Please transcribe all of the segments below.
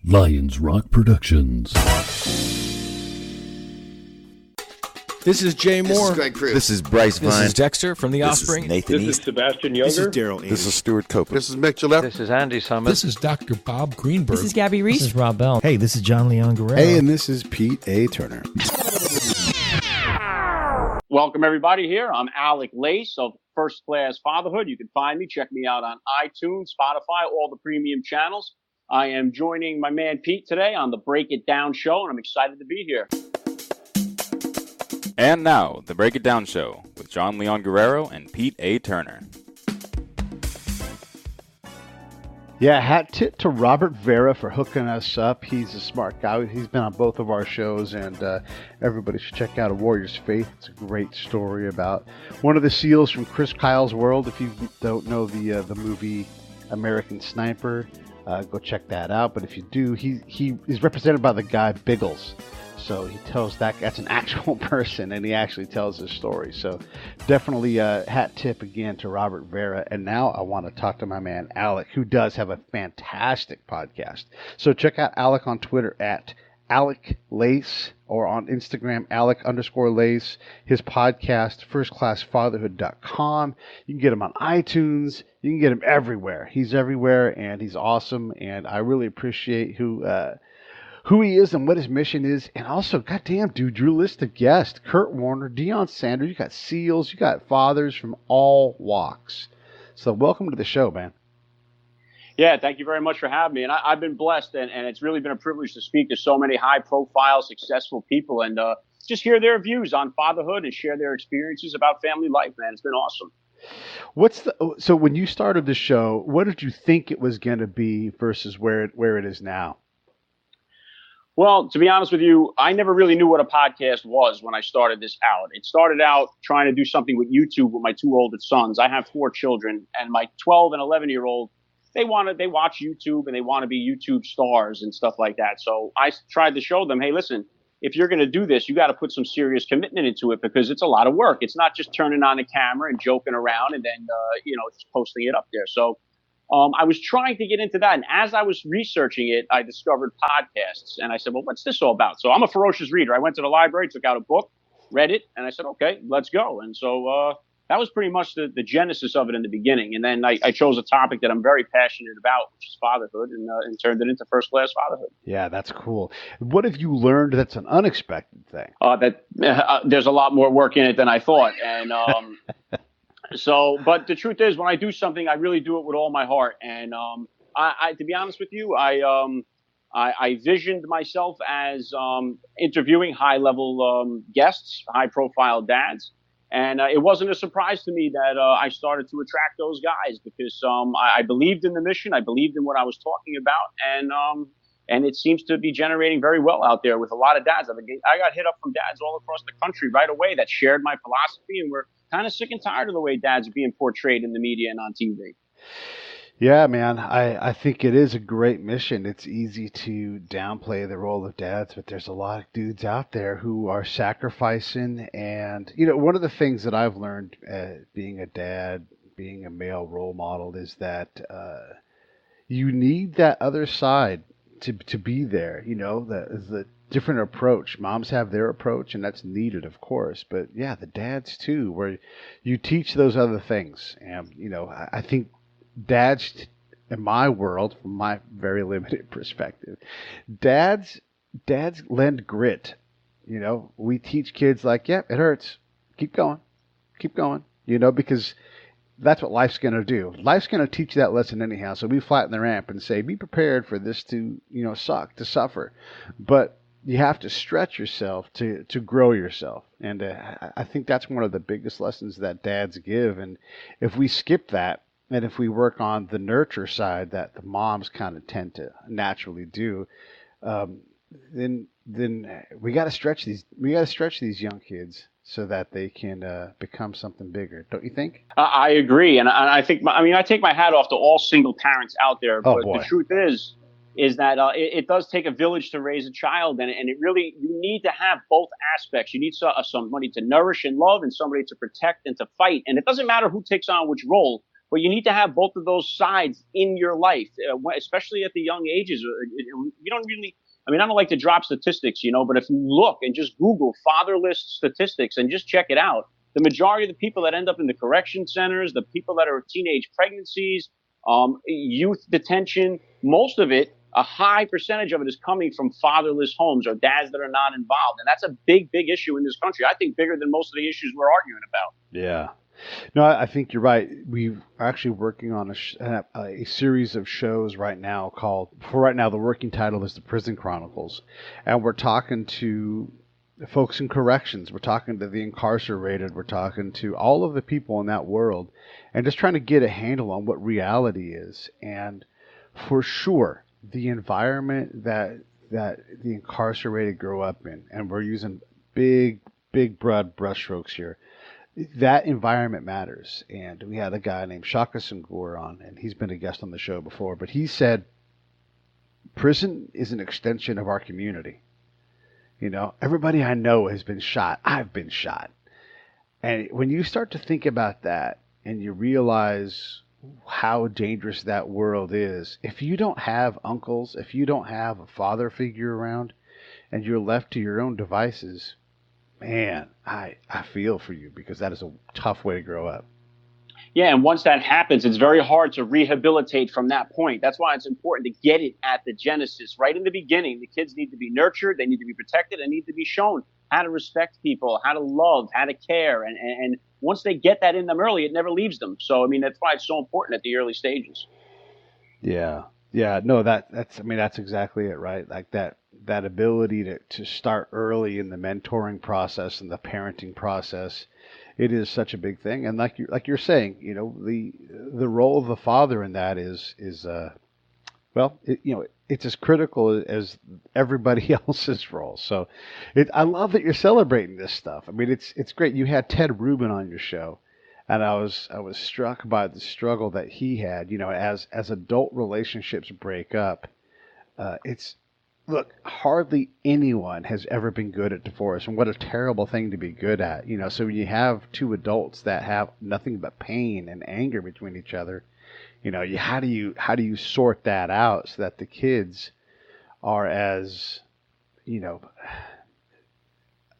Lions Rock Productions. This is Jay Moore. This is Greg Cruz. This is Bryce Vine. This is Dexter from The Offspring. This is Nathan This East. is Sebastian Younger. This is Daryl East. This is Stuart Copeland. This is Mick Gillette. This is Andy Summers. This is Dr. Bob Greenberg. This is Gabby Reese. This is Rob Bell. Hey, this is John Leon Guerrero. Hey, and this is Pete A. Turner. Welcome, everybody, here. I'm Alec Lace of First Class Fatherhood. You can find me. Check me out on iTunes, Spotify, all the premium channels. I am joining my man Pete today on the Break It Down show, and I'm excited to be here. And now, the Break It Down show with John Leon Guerrero and Pete A. Turner. Yeah, hat tip to Robert Vera for hooking us up. He's a smart guy. He's been on both of our shows, and everybody should check out A Warrior's Faith. It's a great story about one of the SEALs from Chris Kyle's world. If you don't know the movie American Sniper, go check that out. But if you do, he is represented by the guy Biggles. So he tells that's an actual person, and he actually tells his story. So definitely a hat tip again to Robert Vera. And now I want to talk to my man Alec, who does have a fantastic podcast. So check out Alec on Twitter at Alec Lace, or on Instagram, Alec_Lace. His podcast, firstclassfatherhood.com. You can get him on iTunes. You can get him everywhere. He's everywhere, and he's awesome. And I really appreciate who he is and what his mission is. And also, goddamn, dude, your list of guests, Kurt Warner, Deion Sanders, you got SEALs, you got fathers from all walks. So welcome to the show, man. Yeah, thank you very much for having me. And I've been blessed, and it's really been a privilege to speak to so many high-profile, successful people and just hear their views on fatherhood and share their experiences about family life, man. It's been awesome. So when you started the show, what did you think it was going to be versus where it is now? Well, to be honest with you, I never really knew what a podcast was when I started this out. It started out trying to do something with YouTube with my two oldest sons. I have 4 children, and my 12 and 11-year-old, they watch YouTube and they want to be YouTube stars and stuff like that. So I tried to show them, hey, listen, if you're going to do this, you got to put some serious commitment into it because it's a lot of work. It's not just turning on the camera and joking around and then, just posting it up there. So I was trying to get into that. And as I was researching it, I discovered podcasts. And I said, well, what's this all about? So I'm a ferocious reader. I went to the library, took out a book, read it, and I said, okay, let's go. And so that was pretty much the genesis of it in the beginning. And then I chose a topic that I'm very passionate about, which is fatherhood, and turned it into First Class Fatherhood. Yeah, that's cool. What have you learned that's an unexpected thing? There's a lot more work in it than I thought. And but the truth is, when I do something, I really do it with all my heart. And I to be honest with you, I visioned myself as interviewing high-level guests, high-profile dads. And it wasn't a surprise to me that I started to attract those guys because I believed in the mission. I believed in what I was talking about. And it seems to be generating very well out there with a lot of dads. I got hit up from dads all across the country right away that shared my philosophy and were kind of sick and tired of the way dads are being portrayed in the media and on TV. Yeah, man, I think it is a great mission. It's easy to downplay the role of dads, but there's a lot of dudes out there who are sacrificing. And, one of the things that I've learned being a dad, being a male role model, is that you need that other side to be there. The different approach. Moms have their approach, and that's needed, of course. But, yeah, the dads, too, where you teach those other things. And, I think dads, in my world, from my very limited perspective, dads lend grit. We teach kids like, yeah, it hurts. Keep going, because that's what life's going to do. Life's going to teach you that lesson anyhow. So we flatten the ramp and say, be prepared for this to, suck, to suffer. But you have to stretch yourself to grow yourself. And I think that's one of the biggest lessons that dads give. And if we skip that, and if we work on the nurture side that the moms kind of tend to naturally do, then we got to stretch these. We got to stretch these young kids so that they can become something bigger. Don't you think? I agree, and I think. I take my hat off to all single parents out there. But the truth is that it does take a village to raise a child, and it really, you need to have both aspects. You need somebody to nourish and love, and somebody to protect and to fight. And it doesn't matter who takes on which role. But you need to have both of those sides in your life, especially at the young ages. You don't really, I mean, I don't like to drop statistics, but if you look and just Google fatherless statistics and just check it out, the majority of the people that end up in the correction centers, the people that are teenage pregnancies, youth detention, most of it, a high percentage of it is coming from fatherless homes or dads that are not involved. And that's a big, big issue in this country. I think bigger than most of the issues we're arguing about. Yeah. No, I think you're right. We're actually working on a series of shows right now the working title is The Prison Chronicles. And we're talking to folks in corrections. We're talking to the incarcerated. We're talking to all of the people in that world and just trying to get a handle on what reality is. And for sure, the environment that the incarcerated grow up in, and we're using big broad brushstrokes here, that environment matters. And we had a guy named Shaka Senghor on, and he's been a guest on the show before, but he said prison is an extension of our community. Everybody I know has been shot. I've been shot. And when you start to think about that and you realize how dangerous that world is, if you don't have uncles, if you don't have a father figure around and you're left to your own devices, man, I feel for you, because that is a tough way to grow up. Yeah, and once that happens, it's very hard to rehabilitate from that point. That's why it's important to get it at the genesis, right in the beginning. The kids need to be nurtured, they need to be protected, and need to be shown how to respect people, how to love, how to care. And once they get that in them early, it never leaves them. So, I mean, that's why it's so important at the early stages. Yeah. Yeah, no, that's exactly it, right? Like that ability to start early in the mentoring process and the parenting process, it is such a big thing. And like you're saying, the role of the father in that is it's as critical as everybody else's role. So I love that you're celebrating this stuff. I mean, it's great. You had Ted Rubin on your show. And I was struck by the struggle that he had, as adult relationships break up. Hardly anyone has ever been good at divorce, and what a terrible thing to be good at, So when you have two adults that have nothing but pain and anger between each other, how do you sort that out so that the kids are as,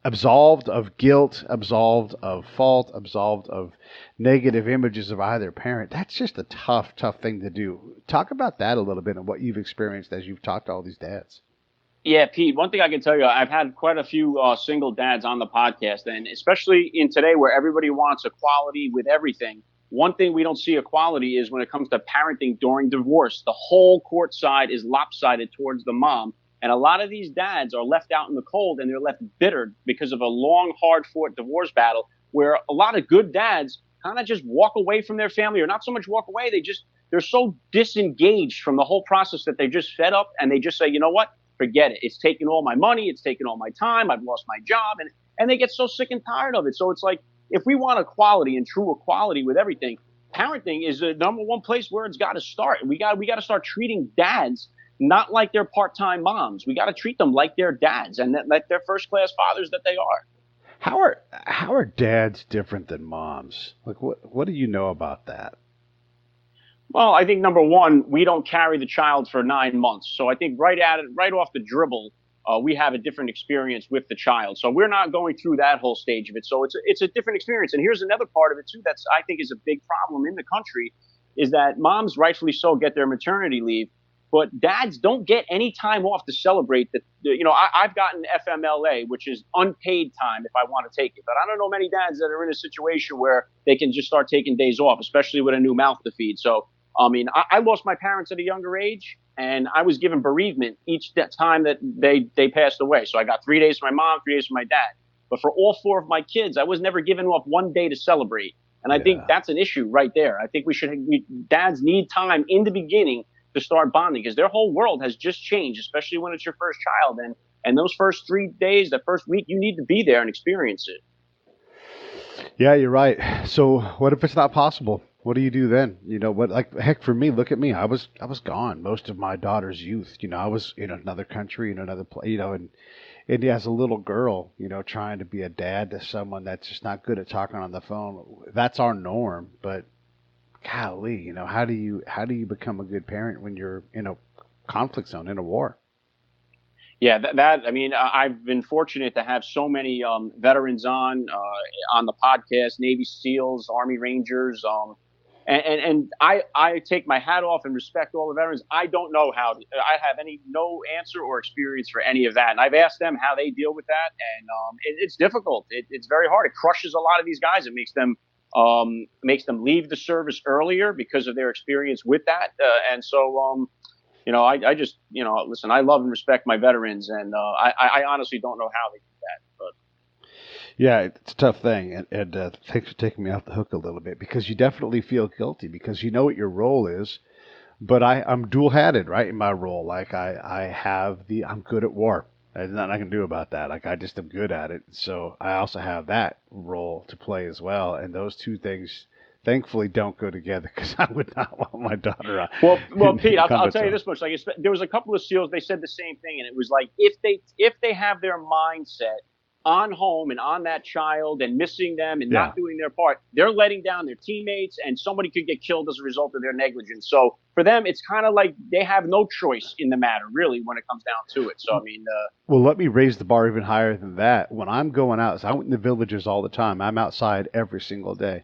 absolved of guilt, absolved of fault, absolved of negative images of either parent? That's just a tough thing to do. Talk about that a little bit and what you've experienced as you've talked to all these dads. Yeah, Pete, one thing I can tell you, I've had quite a few single dads on the podcast, and especially in today where everybody wants equality with everything. One thing we don't see equality is when it comes to parenting during divorce. The whole court side is lopsided towards the mom. And a lot of these dads are left out in the cold, and they're left bitter because of a long, hard-fought divorce battle where a lot of good dads kind of just walk away from their family, or not so much walk away. They're so disengaged from the whole process that they're just fed up, and they just say, you know what, forget it. It's taken all my money. It's taken all my time. I've lost my job. And they get so sick and tired of it. So it's like, if we want equality and true equality with everything, parenting is the number one place where it's got to start. We got to start treating dads not like they're part-time moms. We got to treat them like they're dads and like they're first-class fathers that they are. How are dads different than moms? Like, what do you know about that? Well, I think number one, we don't carry the child for 9 months. So I think right off the dribble, we have a different experience with the child. So we're not going through that whole stage of it. So it's a different experience. And here's another part of it too that's I think is a big problem in the country, is that moms, rightfully so, get their maternity leave, but dads don't get any time off to celebrate that. I've gotten FMLA, which is unpaid time if I want to take it. But I don't know many dads that are in a situation where they can just start taking days off, especially with a new mouth to feed. So, I mean, I lost my parents at a younger age, and I was given bereavement each time that they passed away. So I got 3 days for my mom, 3 days for my dad. But for all four of my kids, I was never given off one day to celebrate. And I think that's an issue right there. I think dads need time in the beginning to start bonding, because their whole world has just changed, especially when it's your first child. And those first 3 days, that first week, you need to be there and experience it. Yeah, you're right. So what if it's not possible? What do you do then? Heck, for me, look at me. I was gone most of my daughter's youth. I was in another country, in another place, and as a little girl, trying to be a dad to someone that's just not good at talking on the phone. That's our norm. But golly, how do you become a good parent when you're in a conflict zone, in a war? Yeah, I mean, I've been fortunate to have so many veterans on the podcast, Navy SEALs, Army Rangers, and I take my hat off and respect all the veterans. I don't know I have no answer or experience for any of that, and I've asked them how they deal with that, and it's difficult. It's very hard. It crushes a lot of these guys. It makes them leave the service earlier because of their experience with that, and so. I just, listen, I love and respect my veterans, and I honestly don't know how they do that. But Yeah, it's a tough thing, and thanks for taking me off the hook a little bit, because you definitely feel guilty because you know what your role is, but I'm dual-hatted, right, in my role. Like I'm good at war. There's nothing I can do about that. Like I just am good at it. So I also have that role to play as well, and those two things thankfully don't go together, because I would not want my daughter on. Well, Pete, I'll tell you this much. Like, there was a couple of SEALs. They said the same thing, and it was like if they have their mindset on home and on that child and missing them and not doing their part, they're letting down their teammates, and somebody could get killed as a result of their negligence. So for them, it's kind of like they have no choice in the matter, really, when it comes down to it. So I mean, well, let me raise the bar even higher than that. When I'm going out, so I'm in the villages all the time. I'm outside every single day.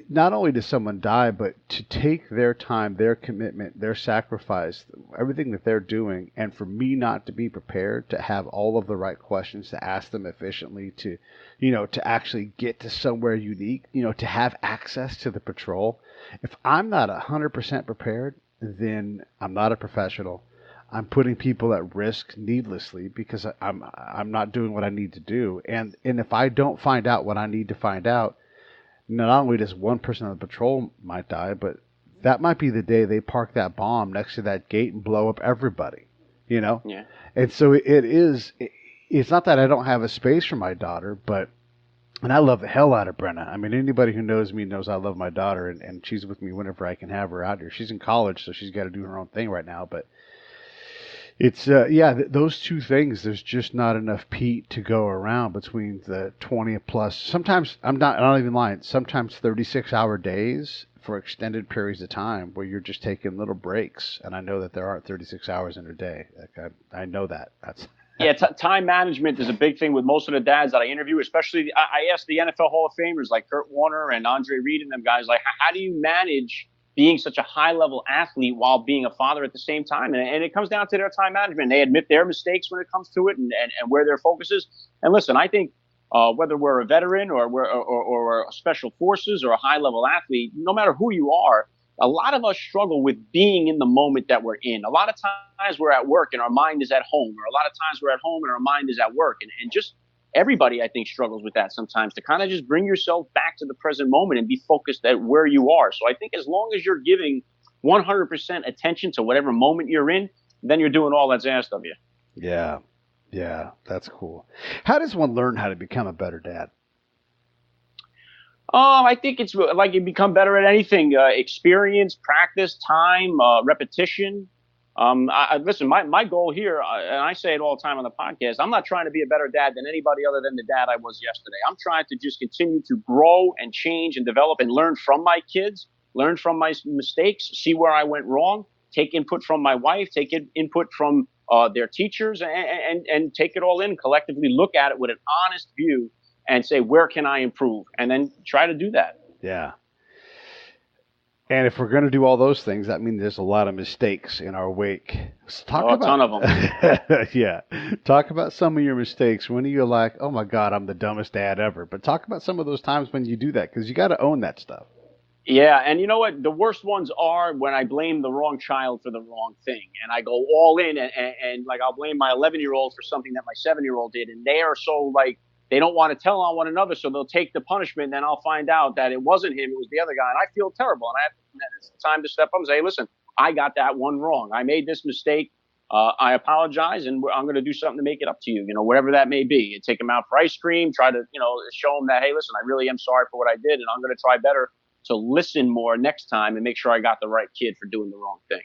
Not only does someone die, but to take their time, their commitment, their sacrifice, everything that they're doing, and for me not to be prepared to have all of the right questions to ask them efficiently, to actually get to somewhere unique, to have access to the patrol. If I'm not 100% prepared, then I'm not a professional. I'm putting people at risk needlessly because I'm not doing what I need to do. And if I don't find out what I need to find out, not only does one person on the patrol might die, but that might be the day they park that bomb next to that gate and blow up everybody, Yeah. And so it's not that I don't have a space for my daughter, and I love the hell out of Brenna. I mean, anybody who knows me knows I love my daughter, and she's with me whenever I can have her out here. She's in college, so she's got to do her own thing right now, but it's those two things. There's just not enough Pete to go around between the 20 plus. Sometimes I'm not even lying. Sometimes 36-hour days for extended periods of time where you're just taking little breaks. And I know that there aren't 36 hours in a day. Like I know that. Time management is a big thing with most of the dads that I interview. Especially, I ask the NFL Hall of Famers like Kurt Warner and Andre Reed and them guys, like, how do you manage being such a high-level athlete while being a father at the same time? And it comes down to their time management. They admit their mistakes when it comes to it and where their focus is. And listen, I think whether we're a veteran or we're special forces or a high-level athlete, no matter who you are, a lot of us struggle with being in the moment that we're in. A lot of times we're at work and our mind is at home, or a lot of times we're at home and our mind is at work. And just everybody, I think, struggles with that sometimes, to kind of just bring yourself back to the present moment and be focused at where you are. So I think as long as you're giving 100% attention to whatever moment you're in, then you're doing all that's asked of you. Yeah, that's cool. How does one learn how to become a better dad? I think it's like you become better at anything. Experience, practice, time, repetition. Listen, my goal here, and I say it all the time on the podcast, I'm not trying to be a better dad than anybody other than the dad I was yesterday. I'm trying to just continue to grow and change and develop and learn from my kids, learn from my mistakes, see where I went wrong, take input from my wife, take input from their teachers, and take it all in, collectively look at it with an honest view and say, where can I improve? And then try to do that. Yeah. And if we're going to do all those things, that means there's a lot of mistakes in our wake. So a ton of them. Yeah. Talk about some of your mistakes. When you're like, oh my God, I'm the dumbest dad ever. But talk about some of those times when you do that, because you got to own that stuff. Yeah. And you know what? The worst ones are when I blame the wrong child for the wrong thing. And I go all in and like I'll blame my 11-year-old for something that my 7-year-old did. And they are so like, they don't want to tell on one another, so they'll take the punishment, and then I'll find out that it wasn't him, it was the other guy, and I feel terrible. And it's time to step up and say, hey, listen, I got that one wrong. I made this mistake. I apologize, and I'm going to do something to make it up to you, whatever that may be. Take them out for ice cream, try to, show them that, hey, listen, I really am sorry for what I did, and I'm going to try better to listen more next time and make sure I got the right kid for doing the wrong thing.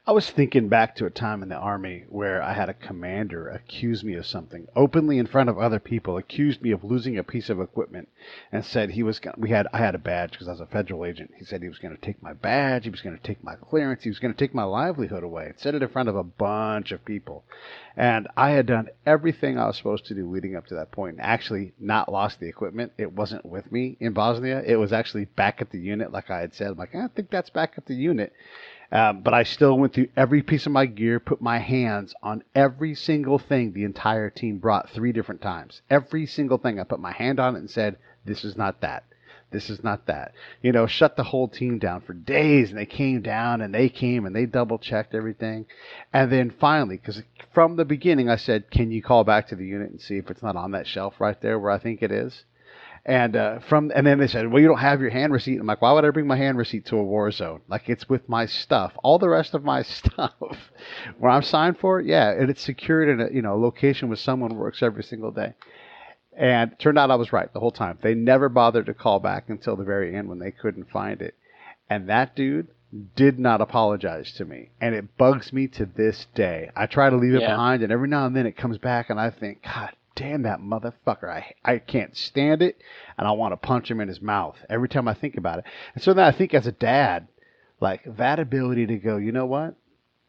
I was thinking back to a time in the Army where I had a commander accuse me of something openly in front of other people, accused me of losing a piece of equipment, and said he was I had a badge because I was a federal agent. He said he was going to take my badge, he was going to take my clearance, he was going to take my livelihood away, and said it in front of a bunch of people. And I had done everything I was supposed to do leading up to that point, and actually not lost the equipment. It wasn't with me in Bosnia. It was actually back at the unit, like I had said. I'm like, I think that's back at the unit. But I still went through every piece of my gear, put my hands on every single thing the entire team brought 3 different times. Every single thing. I put my hand on it and said, this is not that. This is not that. You know, shut the whole team down for days. And they came down and they came and they double-checked everything. And then finally, because from the beginning I said, can you call back to the unit and see if it's not on that shelf right there where I think it is? And then they said, well, you don't have your hand receipt. I'm like, why would I bring my hand receipt to a war zone? Like, it's with my stuff. All the rest of my stuff where I'm signed for it, yeah, and it's secured in a location where someone works every single day. And it turned out I was right the whole time. They never bothered to call back until the very end when they couldn't find it. And that dude did not apologize to me. And it bugs me to this day. I try to leave it behind, and every now and then it comes back, and I think, God damn that motherfucker. I can't stand it, and I want to punch him in his mouth every time I think about it. And so then I think as a dad, like, that ability to go, you know what?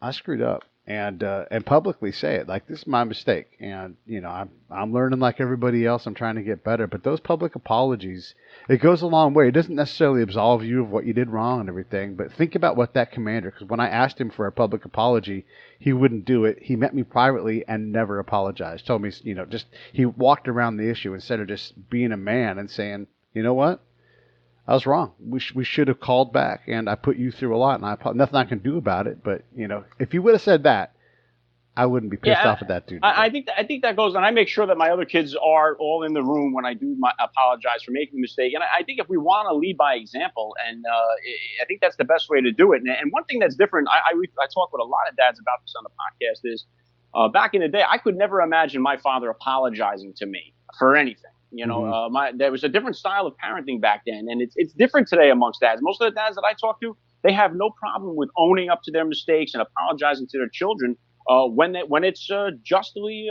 I screwed up. And publicly say it, like, this is my mistake. And, you know, I'm learning like everybody else. I'm trying to get better. But those public apologies, it goes a long way. It doesn't necessarily absolve you of what you did wrong and everything. But think about what that commander, because when I asked him for a public apology, he wouldn't do it. He met me privately and never apologized. Told me, you know, just he walked around the issue instead of just being a man and saying, you know what? I was wrong. We should have called back, and I put you through a lot, and nothing I can do about it. But, you know, if you would have said that, I wouldn't be pissed off at that dude. I think that goes, and I make sure that my other kids are all in the room when I do apologize for making a mistake. And I think if we want to lead by example, and I think that's the best way to do it. And one thing that's different, I talk with a lot of dads about this on the podcast, is back in the day, I could never imagine my father apologizing to me for anything. You know, there was a different style of parenting back then, and it's different today amongst dads. Most of the dads that I talk to, they have no problem with owning up to their mistakes and apologizing to their children when it's justly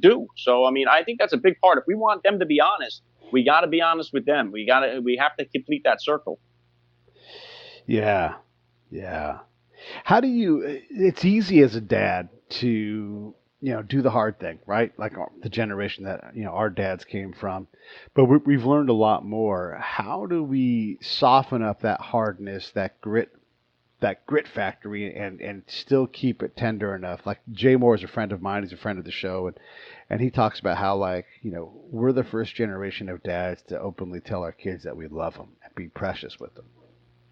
due. So I mean, I think that's a big part. If we want them to be honest, we got to be honest with them. We have to complete that circle. Yeah. How do you? It's easy as a dad to, you know, do the hard thing, right? Like the generation that, you know, our dads came from. But we've learned a lot more. How do we soften up that hardness, that grit factory, and still keep it tender enough? Like, Jay Moore is a friend of mine. He's a friend of the show. And he talks about how, like, you know, we're the first generation of dads to openly tell our kids that we love them and be precious with them.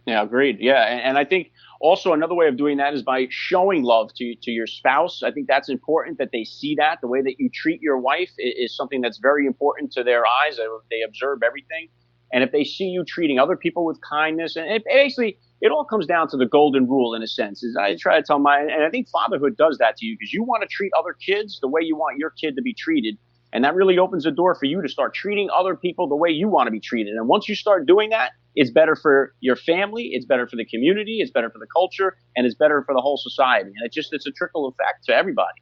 Yeah, agreed. Yeah, and I think also another way of doing that is by showing love to your spouse. I think that's important, that they see that. The way that you treat your wife is something that's very important to their eyes. They observe everything. And if they see you treating other people with kindness, and it all comes down to the golden rule in a sense. Is I try to tell and I think fatherhood does that to you, because you want to treat other kids the way you want your kid to be treated. And that really opens the door for you to start treating other people the way you want to be treated. And once you start doing that, it's better for your family, it's better for the community, it's better for the culture, and it's better for the whole society. And it's a trickle effect to everybody.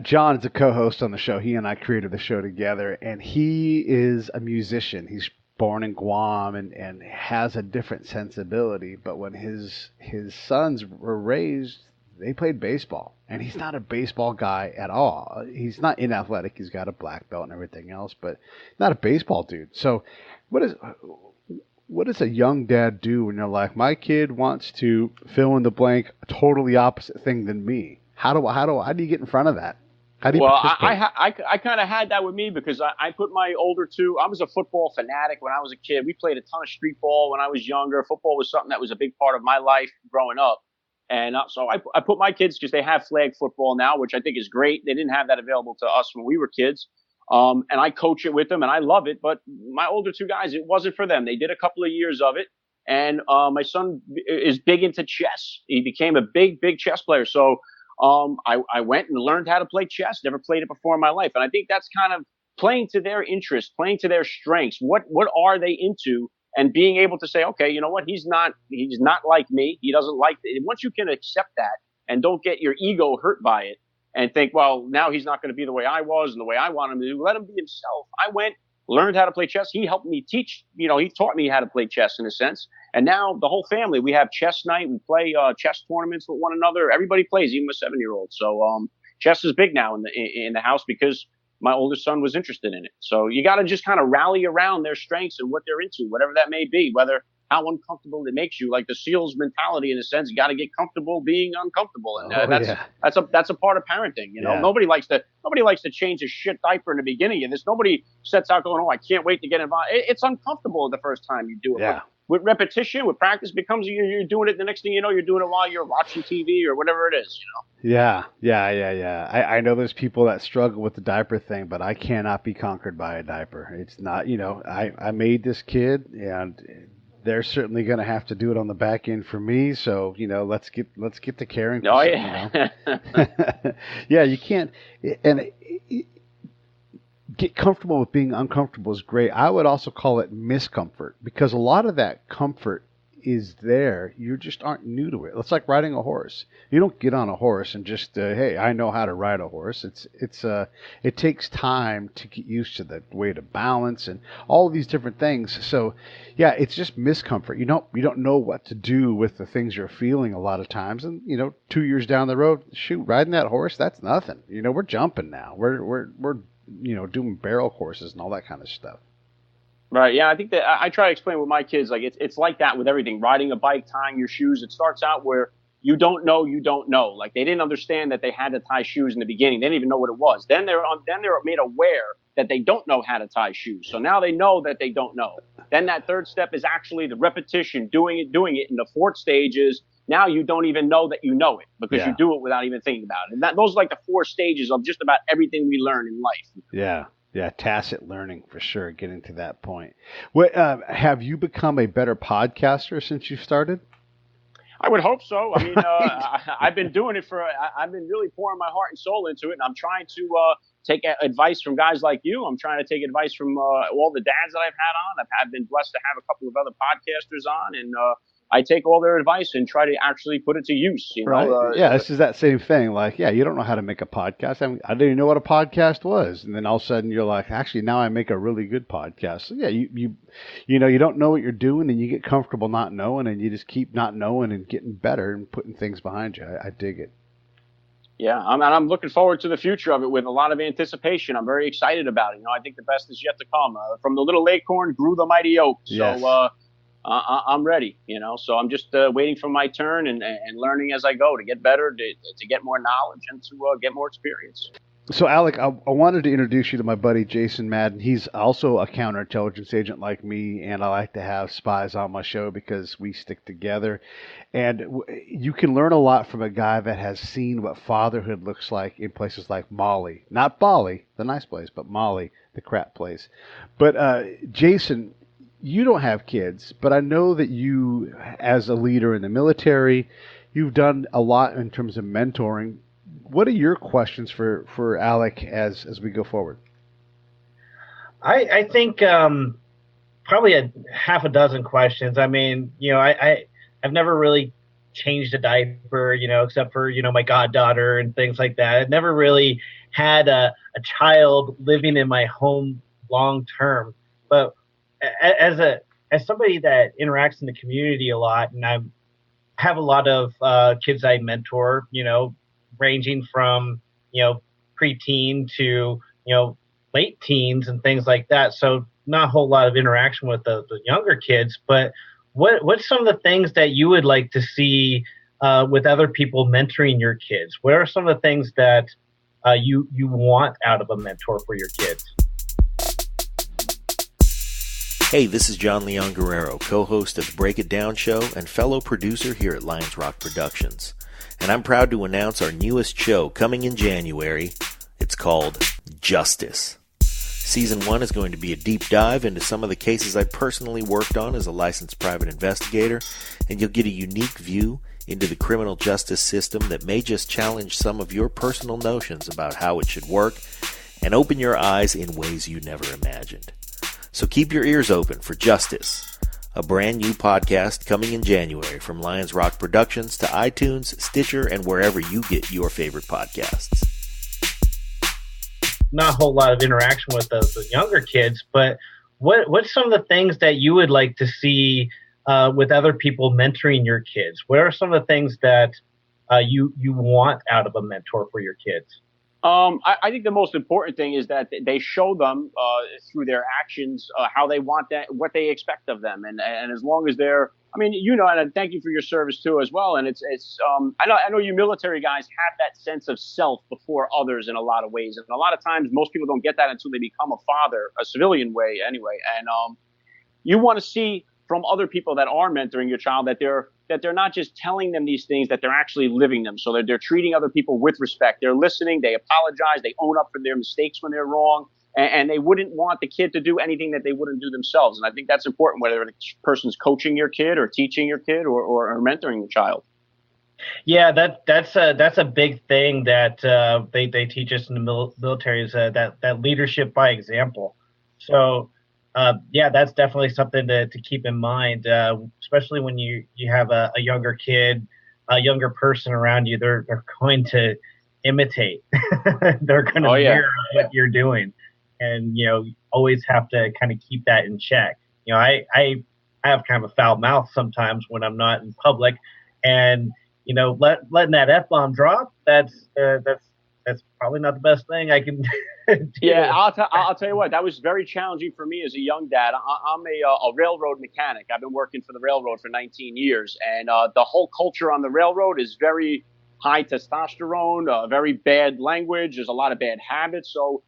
John is a co-host on the show. He and I created the show together, and he is a musician. He's born in Guam and has a different sensibility. But when his sons were raised, they played baseball, and he's not a baseball guy at all. He's not inathletic. He's got a black belt and everything else, but not a baseball dude. So what does a young dad do when you're like, my kid wants to fill in the blank, a totally opposite thing than me? How do you get in front of that? How do you participate? I kind of had that with me, because I put my older two. I was a football fanatic when I was a kid. We played a ton of street ball when I was younger. Football was something that was a big part of my life growing up. And so I put my kids, because they have flag football now, which I think is great. They didn't have that available to us when we were kids. And I coach it with them, and I love it. But my older two guys, it wasn't for them. They did a couple of years of it. And my son is big into chess. He became a big chess player. So I went and learned how to play chess. Never played it before in my life. And I think that's kind of playing to their interests, playing to their strengths. What are they into? and being able to say, okay, you know what? He's not like me. He doesn't like it. Once you can accept that and don't get your ego hurt by it and think, well, now he's not going to be the way I was and the way I want him to do. Let him be himself. I went, learned how to play chess. He helped me teach, he taught me how to play chess in a sense. And now the whole family, we have chess night. We play chess tournaments with one another. Everybody plays, even a 7-year-old. So chess is big now in the house because my oldest son was interested in it. So you got to just kind of rally around their strengths and what they're into, whatever that may be, whether how uncomfortable it makes you, like the SEALs mentality in a sense. You got to get comfortable being uncomfortable. And that's a part of parenting. Nobody likes to change a shit diaper in the beginning of this. Nobody sets out going, oh, I can't wait to get involved. It's uncomfortable the first time you do it. Yeah. With repetition, with practice, becomes you're doing it. The next thing you know, you're doing it while you're watching TV or whatever it is. Yeah. I know there's people that struggle with the diaper thing, but I cannot be conquered by a diaper. It's not. I made this kid, and they're certainly going to have to do it on the back end for me. So let's get to caring. Oh yeah. Yeah, you can't. And get comfortable with being uncomfortable is great. I would also call it miscomfort, because a lot of that comfort is there. You just aren't new to it. It's like riding a horse. You don't get on a horse and just, hey, I know how to ride a horse. It takes time to get used to the way to balance and all of these different things. So yeah, it's just miscomfort. You don't know what to do with the things you're feeling a lot of times. And 2 years down the road, shoot, riding that horse, that's nothing. We're jumping now. We're doing barrel courses and all that kind of stuff. Right. Yeah. I think that I try to explain with my kids, like it's like that with everything. Riding a bike, tying your shoes. It starts out where you don't know. Like they didn't understand that they had to tie shoes in the beginning. They didn't even know what it was. Then they're made aware that they don't know how to tie shoes. So now they know that they don't know. Then that third step is actually the repetition, doing it. And the fourth stage is now you don't even know that you know it because you do it without even thinking about it. And those are like the 4 stages of just about everything we learn in life. Yeah. Yeah, tacit learning for sure, getting to that point. What, have you become a better podcaster since you started? I would hope so. I mean, I've been doing it I've been really pouring my heart and soul into it, and I'm trying to take advice from guys like you. I'm trying to take advice from all the dads that I've had on. I've been blessed to have a couple of other podcasters on, and I take all their advice and try to actually put it to use. Right. This is that same thing. Like, you don't know how to make a podcast. I didn't even know what a podcast was. And then all of a sudden you're like, actually, now I make a really good podcast. So yeah, you don't know what you're doing, and you get comfortable not knowing, and you just keep not knowing and getting better and putting things behind you. I dig it. Yeah, I'm looking forward to the future of it with a lot of anticipation. I'm very excited about it. I think the best is yet to come. From the little acorn grew the mighty oak. Yes. So I'm ready, so I'm just waiting for my turn and learning as I go to get better, to get more knowledge and to get more experience. So, Alec, I wanted to introduce you to my buddy Jason Madden. He's also a counterintelligence agent like me, and I like to have spies on my show because we stick together. And you can learn a lot from a guy that has seen what fatherhood looks like in places like Mali. Not Bali, the nice place, but Mali, the crap place. But Jason, you don't have kids, but I know that you, as a leader in the military, you've done a lot in terms of mentoring. What are your questions for Alec as we go forward? I think probably a half a dozen questions. I mean, I've never really changed a diaper, except for, my goddaughter and things like that. I've never really had a child living in my home long term. But as somebody that interacts in the community a lot, and I have a lot of kids I mentor, ranging from preteen to late teens and things like that. So not a whole lot of interaction with the younger kids. But what's some of the things that you would like to see with other people mentoring your kids? What are some of the things that you want out of a mentor for your kids? Hey, this is John Leon Guerrero, co-host of the Break It Down Show and fellow producer here at Lions Rock Productions. And I'm proud to announce our newest show coming in January. It's called Justice. Season 1 is going to be a deep dive into some of the cases I personally worked on as a licensed private investigator, and you'll get a unique view into the criminal justice system that may just challenge some of your personal notions about how it should work and open your eyes in ways you never imagined. So keep your ears open for Justice, a brand new podcast coming in January from Lions Rock Productions to iTunes, Stitcher, and wherever you get your favorite podcasts. Not a whole lot of interaction with the younger kids, but what's some of the things that you would like to see with other people mentoring your kids? What are some of the things that you want out of a mentor for your kids? I think the most important thing is that they show them through their actions how they want that, what they expect of them, and as long as they're, I mean, and thank you for your service too as well. And it's I know you military guys have that sense of self before others in a lot of ways, and a lot of times most people don't get that until they become a father, a civilian way anyway. And you want to see from other people that are mentoring your child that they're not just telling them these things, that they're actually living them. So that they're treating other people with respect. They're listening. They apologize. They own up for their mistakes when they're wrong. And they wouldn't want the kid to do anything that they wouldn't do themselves. And I think that's important, whether the person's coaching your kid or teaching your kid or mentoring your child. Yeah, that's a big thing that they teach us in the military is that leadership by example. So yeah, that's definitely something to keep in mind, especially when you have a younger kid, a younger person around you. They're going to imitate. They're going to mirror what you're doing, and always have to kind of keep that in check. I have kind of a foul mouth sometimes when I'm not in public, and letting that F-bomb drop, that's probably not the best thing I can do. Yeah, I'll tell you what, that was very challenging for me as a young dad. I'm a railroad mechanic. I've been working for the railroad for 19 years, and the whole culture on the railroad is very high testosterone, very bad language. There's a lot of bad habits. So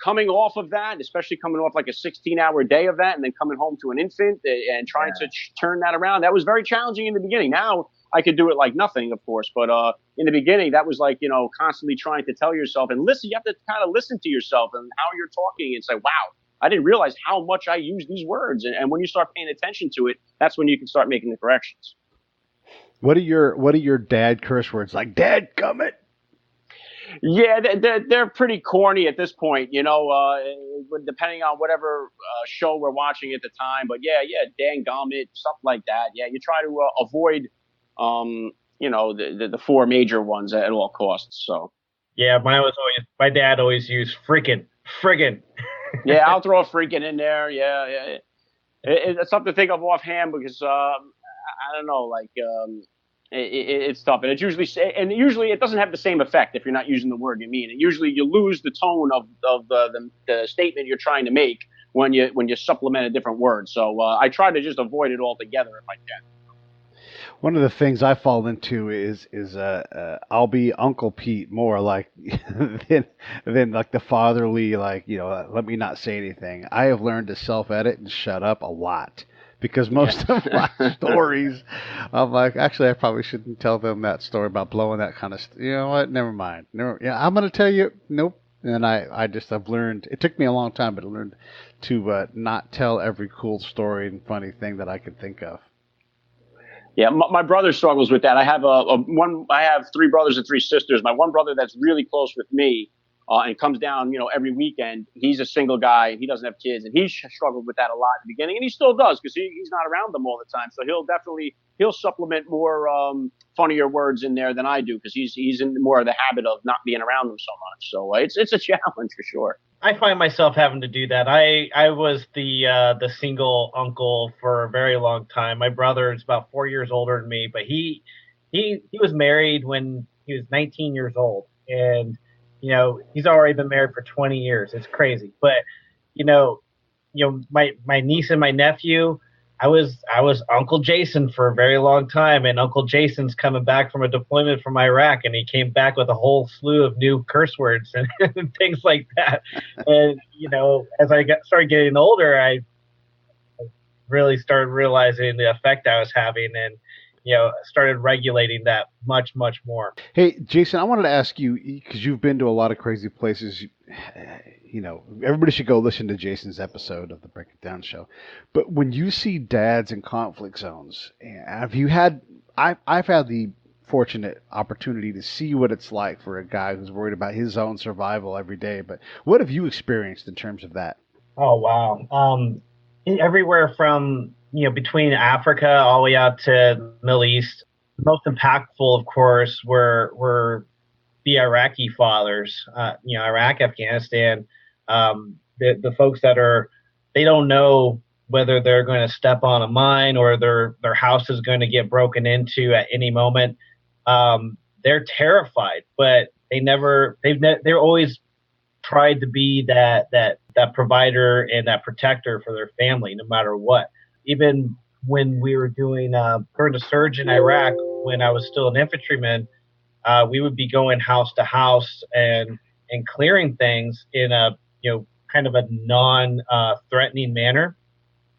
coming off of that, especially coming off like a 16-hour day of that and then coming home to an infant and trying to turn that around, that was very challenging in the beginning. Now I could do it like nothing, of course, but in the beginning, that was like, constantly trying to tell yourself and listen. You have to kind of listen to yourself and how you're talking and say, wow, I didn't realize how much I use these words. And when you start paying attention to it, that's when you can start making the corrections. What are your dad curse words? Like, dadgummit? Yeah, they're pretty corny at this point, depending on whatever show we're watching at the time. But yeah, dang-gummit, stuff like that. Yeah, you try to avoid the four major ones at all costs. So yeah, my dad always used friggin'. Yeah, I'll throw a freaking in there. Yeah. It's something to think of offhand because I don't know, like it's tough, and it's usually it doesn't have the same effect if you're not using the word you mean. And usually you lose the tone of the statement you're trying to make when you supplement a different word. So I try to just avoid it altogether if I can. One of the things I fall into is I'll be Uncle Pete more like than like the fatherly, like, let me not say anything. I have learned to self-edit and shut up a lot because most of my stories, I'm like, actually, I probably shouldn't tell them that story about blowing that kind of you know what? Never mind. I'm going to tell you, nope. And I've learned, it took me a long time, but I learned to not tell every cool story and funny thing that I could think of. Yeah, my brother struggles with that. I have I have 3 brothers and 3 sisters. My one brother that's really close with me and comes down, every weekend. He's a single guy. He doesn't have kids, and he struggled with that a lot in the beginning, and he still does because he's not around them all the time. So he'll supplement more funnier words in there than I do because he's in more of the habit of not being around them so much. So it's a challenge for sure. I find myself having to do that. I was the single uncle for a very long time. My brother is about 4 years older than me, but he was married when he was 19 years old, and he's already been married for 20 years. It's crazy, but my niece and my nephew, I was Uncle Jason for a very long time, and Uncle Jason's coming back from a deployment from Iraq, and he came back with a whole slew of new curse words and things like that. And as I started getting older, I really started realizing the effect I was having, and started regulating that much more. Hey, Jason, I wanted to ask you, because you've been to a lot of crazy places. Everybody should go listen to Jason's episode of the Break It Down show. But when you see dads in conflict zones, I've had the fortunate opportunity to see what it's like for a guy who's worried about his own survival every day. But what have you experienced in terms of that? Oh, wow. everywhere from, between Africa all the way out to Middle East. Most impactful, of course, were the Iraqi fathers, Iraq, Afghanistan, the folks they don't know whether they're going to step on a mine or their house is going to get broken into at any moment. They're terrified, but they're always tried to be that provider and that protector for their family, no matter what. Even when we were doing during the surge in Iraq, when I was still an infantryman, we would be going house to house and clearing things in a kind of a non threatening manner.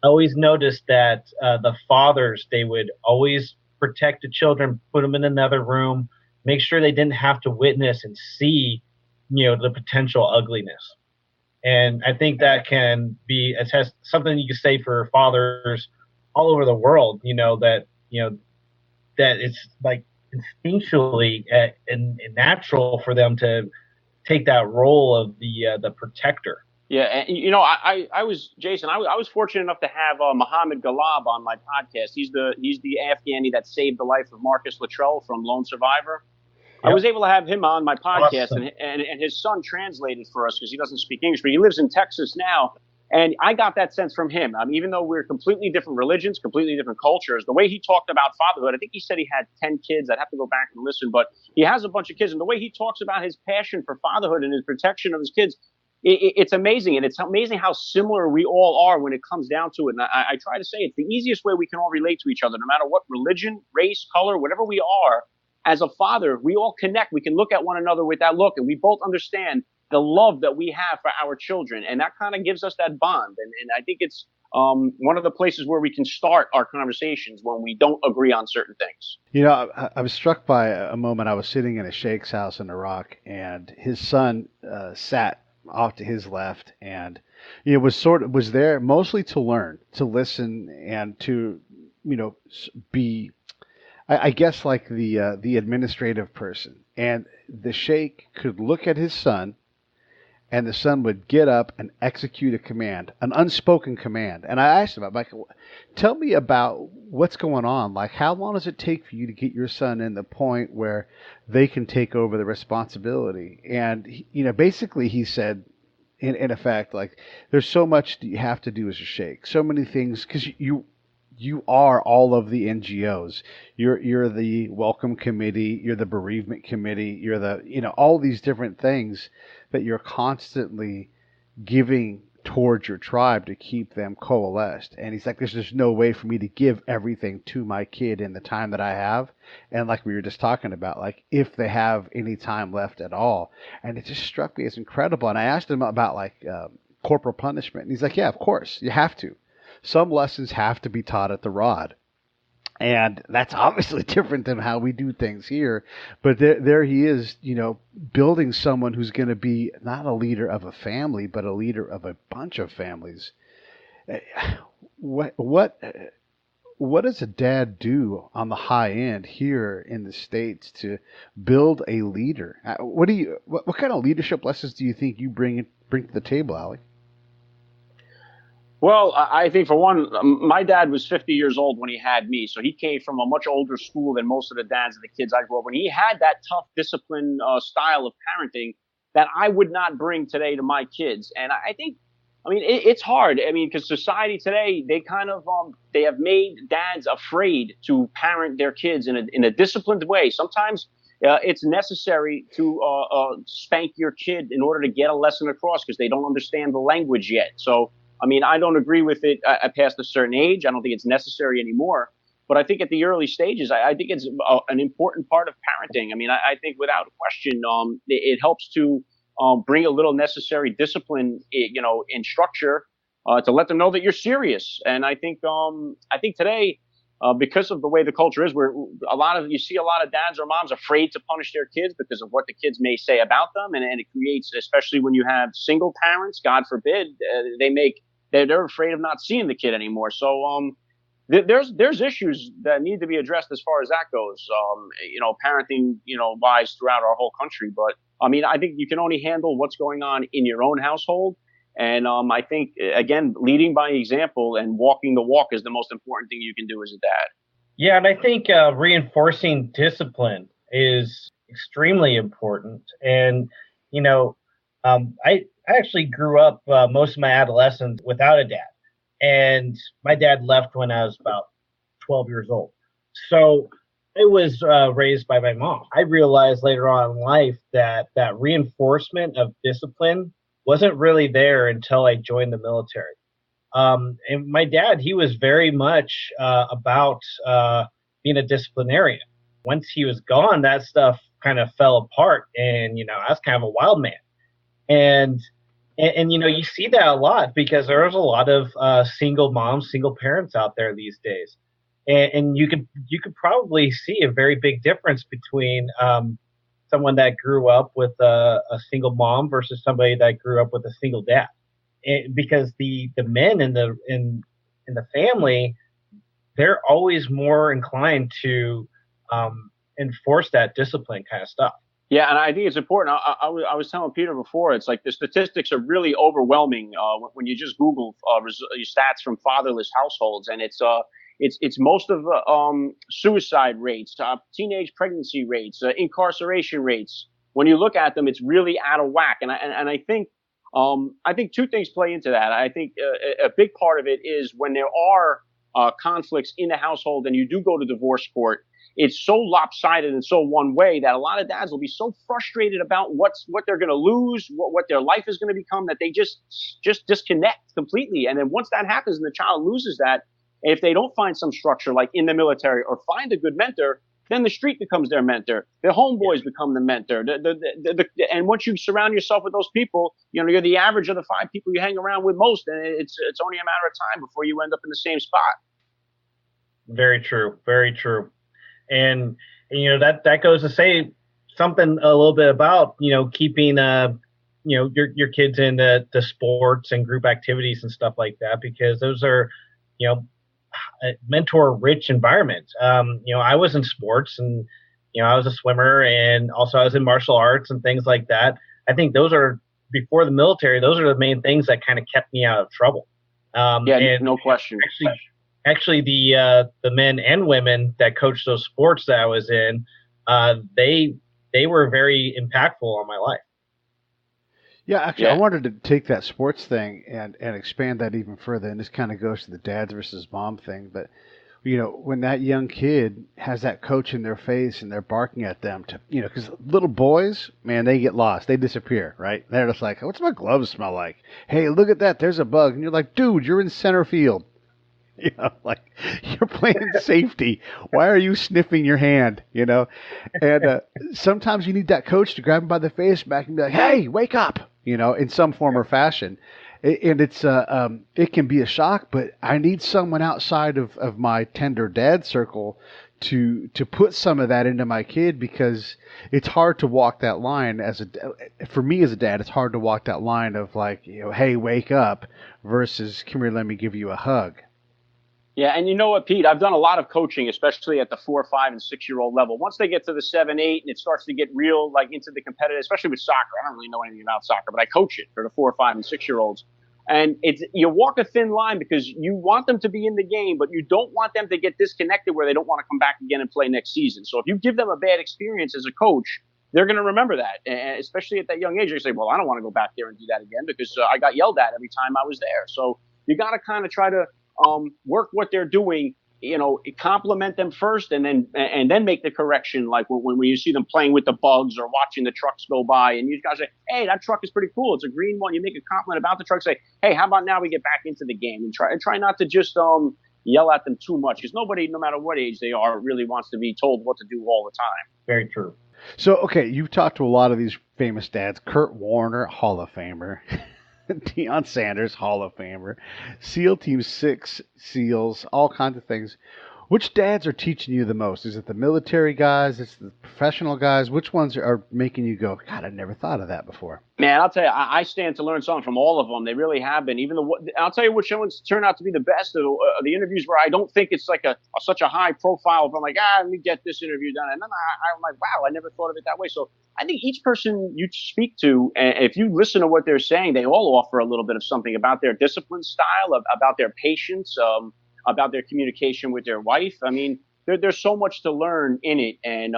I always noticed that the fathers, they would always protect the children, put them in another room, make sure they didn't have to witness and see the potential ugliness. And I think that can be something you can say for fathers all over the world. That it's like instinctually and natural for them to take that role of the protector. Yeah, and I was Jason. I was fortunate enough to have Mohammed Galab on my podcast. He's the Afghani that saved the life of Marcus Luttrell from Lone Survivor. Yep. I was able to have him on my podcast, awesome. and his son translated for us because he doesn't speak English, but he lives in Texas now. And I got that sense from him. Even though we're completely different religions, completely different cultures, the way he talked about fatherhood, I think he said he had 10 kids. I'd have to go back and listen, but he has a bunch of kids. And the way he talks about his passion for fatherhood and his protection of his kids, it's amazing. And it's amazing how similar we all are when it comes down to it. And I try to say it's the easiest way we can all relate to each other, no matter what religion, race, color, whatever we are. As a father, we all connect. We can look at one another with that look, and we both understand the love that we have for our children. And that kind of gives us that bond. And I think it's one of the places where we can start our conversations when we don't agree on certain things. I was struck by a moment. I was sitting in a sheikh's house in Iraq, and his son sat off to his left, and was there mostly to learn, to listen, and to be, I guess, like the administrative person. And the sheikh could look at his son, and the son would get up and execute a command, an unspoken command. And I asked him, like, tell me about what's going on. Like, how long does it take for you to get your son in the point where they can take over the responsibility? And, basically he said, in effect, like, there's so much that you have to do as a sheikh, so many things, because you are all of the NGOs. You're the welcome committee. You're the bereavement committee. You're the, all these different things that you're constantly giving towards your tribe to keep them coalesced. And he's like, there's just no way for me to give everything to my kid in the time that I have. And like we were just talking about, like, if they have any time left at all. And it just struck me as incredible. And I asked him about corporal punishment. And he's like, yeah, of course, you have to. Some lessons have to be taught at the rod. And that's obviously different than how we do things here. But there he is, building someone who's going to be not a leader of a family, but a leader of a bunch of families. What does a dad do on the high end here in the States to build a leader? What kind of leadership lessons do you think you bring to the table, Alec? Well, I think for one, my dad was 50 years old when he had me. So he came from a much older school than most of the dads of the kids I grew up with. And he had that tough discipline style of parenting that I would not bring today to my kids. And I think, it's hard. Because society today, they kind of, they have made dads afraid to parent their kids in a disciplined way. Sometimes it's necessary to spank your kid in order to get a lesson across because they don't understand the language yet. So, I don't agree with it past a certain age. I don't think it's necessary anymore. But I think at the early stages, I think it's an important part of parenting. I think without question, it helps to bring a little necessary discipline, in structure to let them know that you're serious. And I think today, because of the way the culture is, where you see a lot of dads or moms afraid to punish their kids because of what the kids may say about them, and it creates, especially when you have single parents, God forbid, they're afraid of not seeing the kid anymore. So there's issues that need to be addressed as far as that goes. Parenting, wise throughout our whole country. But I think you can only handle what's going on in your own household. And I think, again, leading by example and walking the walk is the most important thing you can do as a dad. Yeah, and I think reinforcing discipline is extremely important. And, you know, I actually grew up most of my adolescence without a dad. And my dad left when I was about 12 years old. So I was raised by my mom. I realized later on in life that that reinforcement of discipline wasn't really there until I joined the military. And my dad, he was very much about being a disciplinarian. Once he was gone, that stuff kind of fell apart, and I was kind of a wild man. And you see that a lot because there's a lot of single moms, single parents out there these days, and you could probably see a very big difference between someone that grew up with a single mom versus somebody that grew up with a single dad. Because the men in the family, they're always more inclined to enforce that discipline kind of stuff. Yeah, and I think it's important. I was telling Peter before, it's like the statistics are really overwhelming when you just Google stats from fatherless households, and it's most of the suicide rates, teenage pregnancy rates, incarceration rates. When you look at them, it's really out of whack, and I think two things play into that. I think a big part of it is when there are conflicts in the household and you do go to divorce court, it's so lopsided and so one way that a lot of dads will be so frustrated about what they're going to lose, what their life is going to become, that they just disconnect completely. And then once that happens and the child loses that, if they don't find some structure like in the military or find a good mentor, then the street becomes their mentor. Their homeboys become the mentor. And once you surround yourself with those people, you're the average of the 5 people you hang around with most, and it's only a matter of time before you end up in the same spot. Very true. Very true. And that goes to say something a little bit about keeping your kids in the sports and group activities and stuff like that, because those are mentor rich environment. I was in sports, and I was a swimmer, and also I was in martial arts and things like that. I think those are, before the military, those are the main things that kind of kept me out of trouble. And no question. Actually, the men and women that coached those sports that I was in, they were very impactful on my life. Yeah, actually, I wanted to take that sports thing and expand that even further, and this kind of goes to the dads versus mom thing. But, when that young kid has that coach in their face and they're barking at them to, because little boys, man, they get lost. They disappear, right? They're just like, what's my gloves smell like? Hey, look at that. There's a bug. And you're like, dude, you're in center field. Like, you're playing safety. Why are you sniffing your hand? And sometimes you need that coach to grab him by the face back and be like, hey, wake up, in some form or fashion. And it's it can be a shock, but I need someone outside of my tender dad circle to put some of that into my kid, because it's hard to walk that line for me as a dad. It's hard to walk that line of like, hey, wake up, versus come here, let me give you a hug. Yeah, and you know what, Pete? I've done a lot of coaching, especially at the 4, 5, and 6-year-old level. Once they get to the 7, 8, and it starts to get real, like into the competitive, especially with soccer. I don't really know anything about soccer, but I coach it for the 4, 5, and 6-year-olds. And you walk a thin line because you want them to be in the game, but you don't want them to get disconnected where they don't want to come back again and play next season. So if you give them a bad experience as a coach, they're going to remember that, and especially at that young age. They say, well, I don't want to go back there and do that again because I got yelled at every time I was there. So you got to kind of try to work what they're doing, compliment them first, and then make the correction. Like when you see them playing with the bugs or watching the trucks go by, and you guys say, hey, that truck is pretty cool. It's a green one. You make a compliment about the truck. Say, hey, how about now we get back into the game, and try not to just yell at them too much, because nobody, no matter what age they are, really wants to be told what to do all the time. Very true. So, okay, you've talked to a lot of these famous dads. Kurt Warner, Hall of Famer. Deion Sanders, Hall of Famer. SEAL Team 6 SEALs, all kinds of things. Which dads are teaching you the most? Is it the military guys? It's the professional guys? Which ones are making you go, God, I never thought of that before? Man, I'll tell you, I stand to learn something from all of them. They really have been. I'll tell you which ones turn out to be the best. The interviews where I don't think it's like such a high profile. If I'm like, let me get this interview done, and then I'm like, wow, I never thought of it that way. So I think each person you speak to, and if you listen to what they're saying, they all offer a little bit of something about their discipline style, about their patience, about their communication with their wife. I mean, there's so much to learn in it, and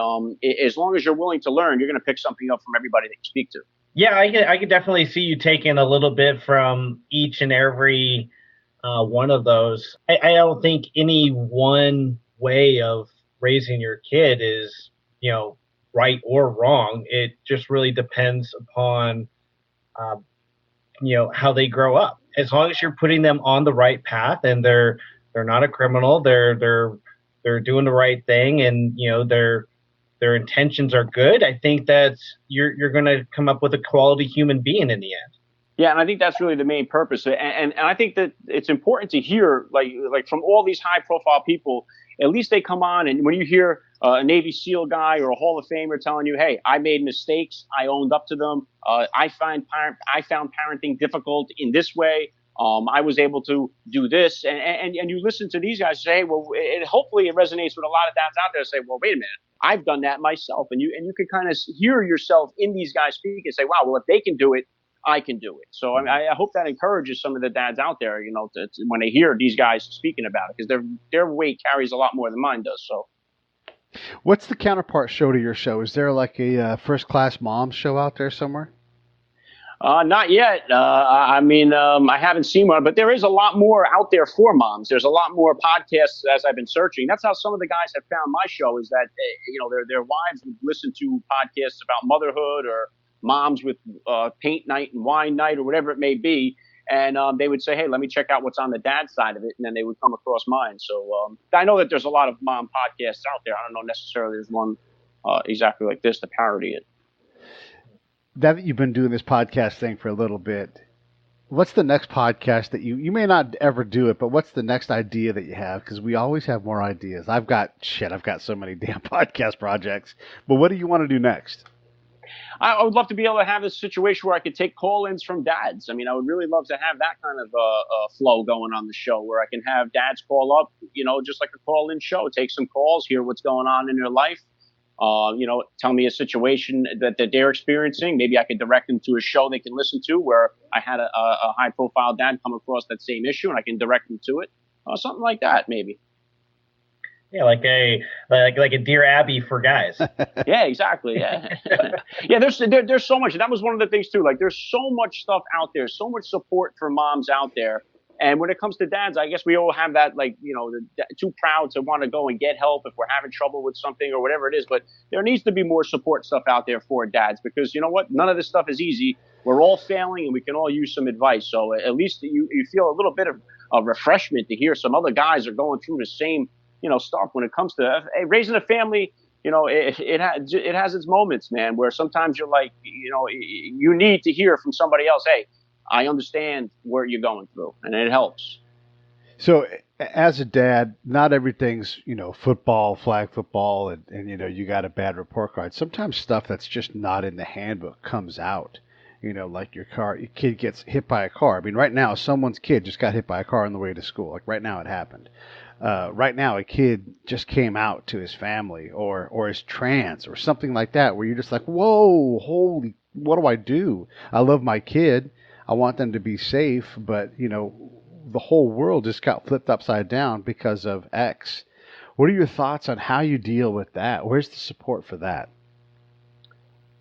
as long as you're willing to learn, you're going to pick something up from everybody that you speak to. Yeah, I could definitely see you taking a little bit from each and every one of those. I don't think any one way of raising your kid is, right or wrong. It just really depends upon, how they grow up. As long as you're putting them on the right path and they're not a criminal, they're doing the right thing, and their intentions are good, I think that you're going to come up with a quality human being in the end. Yeah, and I think that's really the main purpose. And I think that it's important to hear, like from all these high-profile people, at least they come on, and when you hear a Navy SEAL guy or a Hall of Famer telling you, hey, I made mistakes, I owned up to them, I found parenting difficult in this way, I was able to do this, and you listen to these guys say, well, hopefully it resonates with a lot of dads out there say, well, wait a minute, I've done that myself. And you can kind of hear yourself in these guys speak and say, wow, well, if they can do it, I can do it. So I hope that encourages some of the dads out there, when they hear these guys speaking about it, because their weight carries a lot more than mine does. So, what's the counterpart show to your show? Is there like a First Class Mom show out there somewhere? Not yet. I haven't seen one, but there is a lot more out there for moms. There's a lot more podcasts as I've been searching. That's how some of the guys have found my show, is that, their wives would listen to podcasts about motherhood, or moms with paint night and wine night, or whatever it may be. And they would say, hey, let me check out what's on the dad side of it. And then they would come across mine. So I know that there's a lot of mom podcasts out there. I don't know necessarily there's one exactly like this to parody it. Now that you've been doing this podcast thing for a little bit, what's the next podcast that you may not ever do it, but what's the next idea that you have? Because we always have more ideas. I've got so many damn podcast projects, but what do you want to do next? I would love to be able to have this situation where I could take call-ins from dads. I mean, I would really love to have that kind of flow going on the show, where I can have dads call up, just like a call-in show, take some calls, hear what's going on in their life. Tell me a situation that they're experiencing. Maybe I could direct them to a show they can listen to, where I had a high-profile dad come across that same issue, and I can direct them to it. Something like that, maybe. Yeah, like a Dear Abby for guys. Yeah, exactly. Yeah, yeah. There's so much. That was one of the things too. Like, there's so much stuff out there, so much support for moms out there. And when it comes to dads, I guess we all have that, too proud to want to go and get help if we're having trouble with something or whatever it is. But there needs to be more support stuff out there for dads, because you know what? None of this stuff is easy. We're all failing, and we can all use some advice. So at least you feel a little bit of a refreshment to hear some other guys are going through the same, stuff when it comes to raising a family. It has its moments, man, where sometimes you're like, you need to hear from somebody else, hey, I understand what you're going through, and it helps. So as a dad, not everything's, football, flag football, and you got a bad report card. Sometimes stuff that's just not in the handbook comes out, like your kid gets hit by a car. I mean, right now, someone's kid just got hit by a car on the way to school. Like right now it happened. Right now, a kid just came out to his family or is trans or something like that, where you're just like, whoa, holy, what do I do? I love my kid. I want them to be safe, but, the whole world just got flipped upside down because of X. What are your thoughts on how you deal with that? Where's the support for that?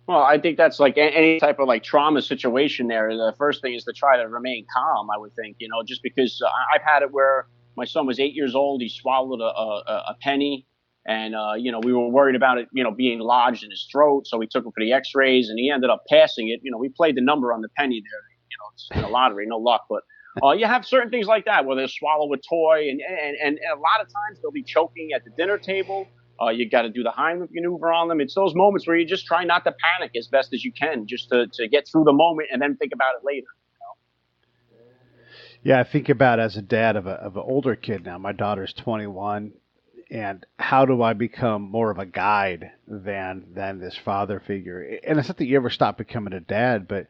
Well, I think that's like any type of trauma situation there. The first thing is to try to remain calm, I would think, just because I've had it where my son was 8 years old. He swallowed a penny, and, we were worried about it, being lodged in his throat. So we took him for the x-rays, and he ended up passing it. We played the number on the penny there. It's in a lottery, no luck, but you have certain things like that where they'll swallow a toy, and a lot of times they'll be choking at the dinner table. You got to do the Heimlich maneuver on them. It's those moments where you just try not to panic as best as you can, just to get through the moment and then think about it later. Yeah, I think about as a dad of an older kid now. My daughter's 21. and how do I become more of a guide than this father figure? And it's not that you ever stop becoming a dad, but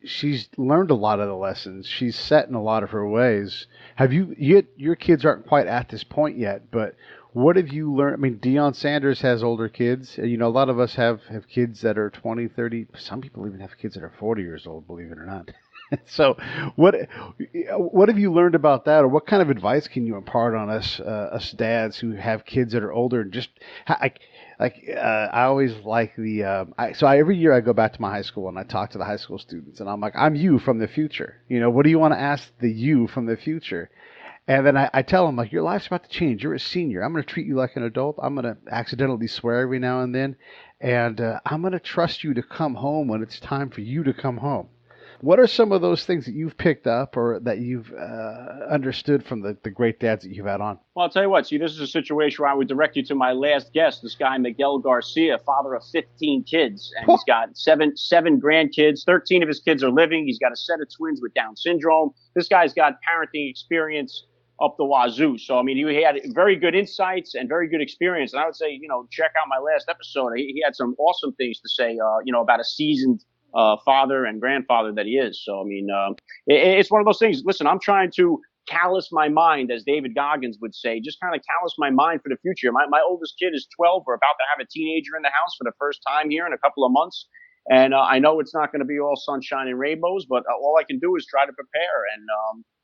she's learned a lot of the lessons. She's set in a lot of her ways. Have your kids aren't quite at this point yet, but what have you learned? I mean, Deion Sanders has older kids. A lot of us have kids that are 20, 30. Some people even have kids that are 40 years old, believe it or not. So what have you learned about that, or what kind of advice can you impart on us dads who have kids that are older? And just I always like every year I go back to my high school and I talk to the high school students, and I'm like, I'm you from the future. What do you want to ask the you from the future? And then I tell them, like, your life's about to change. You're a senior. I'm going to treat you like an adult. I'm going to accidentally swear every now and then. And I'm going to trust you to come home when it's time for you to come home. What are some of those things that you've picked up or that you've understood from the great dads that you've had on? Well, I'll tell you what. See, this is a situation where I would direct you to my last guest, this guy, Miguel Garcia, father of 15 kids. And he's got seven grandkids. 13 of his kids are living. He's got a set of twins with Down syndrome. This guy's got parenting experience up the wazoo. So, I mean, he had very good insights and very good experience. And I would say, check out my last episode. He had some awesome things to say, about a seasoned father and grandfather that he is. So, I mean, it's one of those things. Listen, I'm trying to callous my mind, as David Goggins would say, just kind of callous my mind for the future. My oldest kid is 12. We're about to have a teenager in the house for the first time here in a couple of months. And I know it's not going to be all sunshine and rainbows, but all I can do is try to prepare and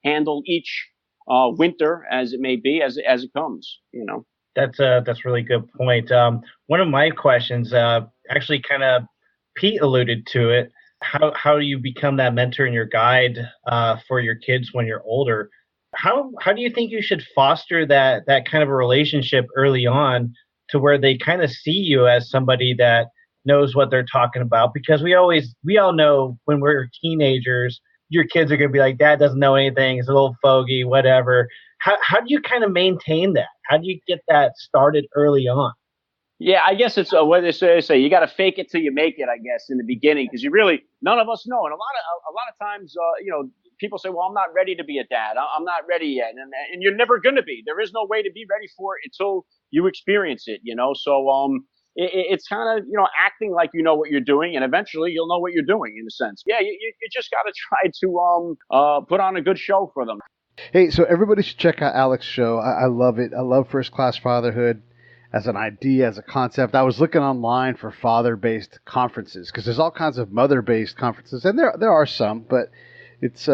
handle each winter as it may be, as it comes, That's a really good point. One of my questions, actually kind of Pete alluded to it. How do you become that mentor and your guide for your kids when you're older? How do you think you should foster that kind of a relationship early on to where they kind of see you as somebody that knows what they're talking about? Because we all know when we're teenagers, your kids are going to be like, Dad doesn't know anything. He's a little fogey, whatever. How do you kind of maintain that? How do you get that started early on? Yeah, I guess it's what they say. You got to fake it till you make it, I guess, in the beginning, because none of us know. And a lot of times, people say, well, I'm not ready to be a dad. I'm not ready yet. And you're never going to be. There is no way to be ready for it until you experience it, So, it's kind of, acting like you know what you're doing, and eventually you'll know what you're doing in a sense. Yeah, you just got to try to put on a good show for them. Hey, so everybody should check out Alec's show. I love it. I love First Class Fatherhood as an idea, as a concept. I was looking online for father-based conferences because there's all kinds of mother-based conferences, and there are some, but it's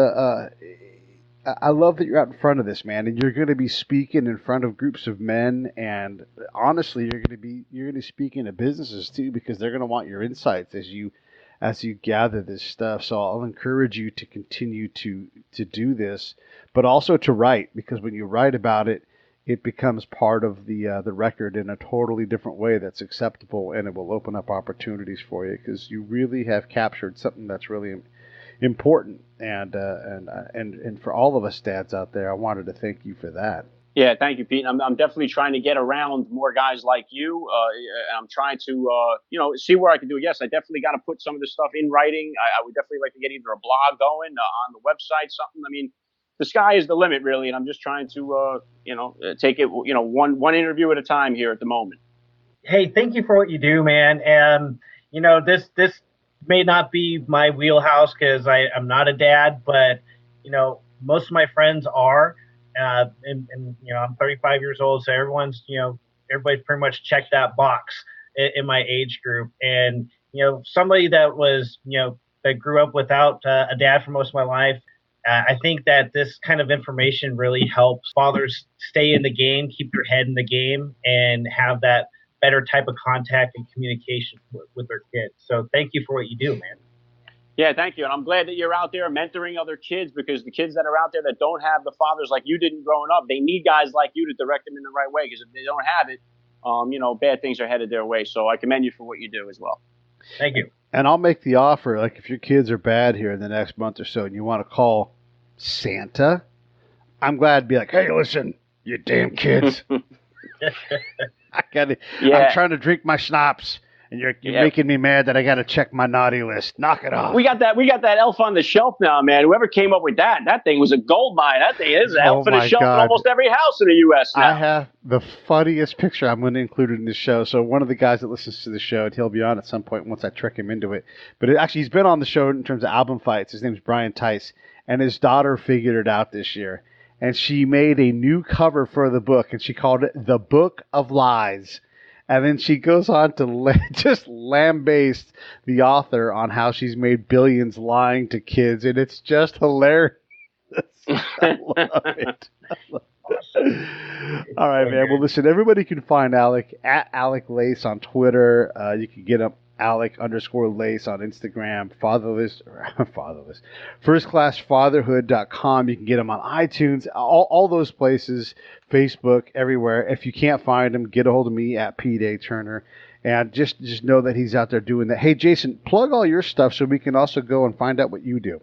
I love that you're out in front of this, man, and you're going to be speaking in front of groups of men, and honestly, you're going to be speaking to businesses too, because they're going to want your insights as you gather this stuff. So I'll encourage you to continue to do this, but also to write, because when you write about it, it becomes part of the record in a totally different way that's acceptable, and it will open up opportunities for you because you really have captured something that's really important, and for all of us dads out there, I wanted to thank you for that. Yeah, thank you, Pete. I'm definitely trying to get around more guys like you. I'm trying to see where I can do it. Yes, I definitely got to put some of this stuff in writing. I would definitely like to get either a blog going on the website, something. I mean, the sky is the limit, really, and I'm just trying to take it one interview at a time here at the moment. Hey, thank you for what you do, man. And this may not be my wheelhouse because I'm not a dad, but most of my friends are, and I'm 35 years old, so everybody's pretty much checked that box in my age group. And somebody that was that grew up without a dad for most of my life, I think that this kind of information really helps fathers stay in the game, keep their head in the game, and have that better type of contact and communication with their kids. So thank you for what you do, man. Yeah, thank you. And I'm glad that you're out there mentoring other kids, because the kids that are out there that don't have the fathers like you didn't growing up, they need guys like you to direct them in the right way, because if they don't have it, bad things are headed their way. So I commend you for what you do as well. Thank you. And I'll make the offer, like if your kids are bad here in the next month or so and you want to call Santa, I'm glad to be like, hey, listen, you damn kids. I'm trying to drink my schnapps, And you're making me mad that I got to check my naughty list. Knock it off. We got that elf on the shelf now, man. Whoever came up with that thing was a gold mine. That thing is an elf on the shelf in almost every house in the U.S. now. I have the funniest picture. I'm going to include it in the show. So one of the guys that listens to the show, and he'll be on at some point once I trick him into it. But he's been on the show in terms of album fights. His name's Brian Tice, and his daughter figured it out this year. And she made a new cover for the book, and she called it The Book of Lies. And then she goes on to just lambaste the author on how she's made billions lying to kids, and it's just hilarious. I love it. All right, man. Well, listen, everybody can find Alec at Alec Lace on Twitter. You can get him Alec_Lace on Instagram, fatherless, firstclassfatherhood.com. You can get him on iTunes, all those places, Facebook, everywhere. If you can't find him, get a hold of me at Pete A. Turner, and just know that he's out there doing that. Hey, Jason, plug all your stuff so we can also go and find out what you do.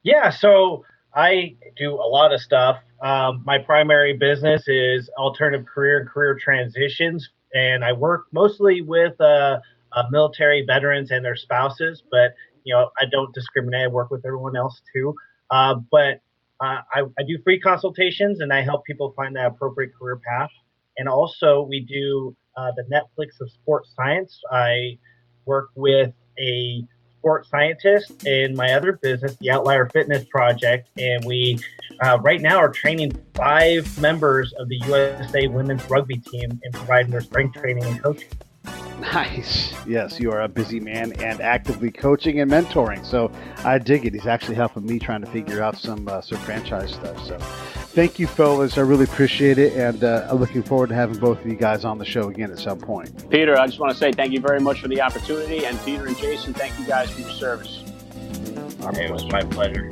Yeah, so I do a lot of stuff. My primary business is alternative career and career transitions. And I work mostly with military veterans and their spouses, but I don't discriminate. I work with everyone else too. But I do free consultations, and I help people find that appropriate career path. And also, we do the Netflix of sports science. I work with a sports scientist in my other business, the Outlier Fitness Project, and we right now are training 5 members of the USA women's rugby team and providing their strength training and coaching. Nice. Yes, you are a busy man and actively coaching and mentoring. So I dig it. He's actually helping me trying to figure out some franchise stuff. So thank you, fellas. I really appreciate it. And I'm looking forward to having both of you guys on the show again at some point. Peter, I just want to say thank you very much for the opportunity. And Peter and Jason, thank you guys for your service. It was my pleasure.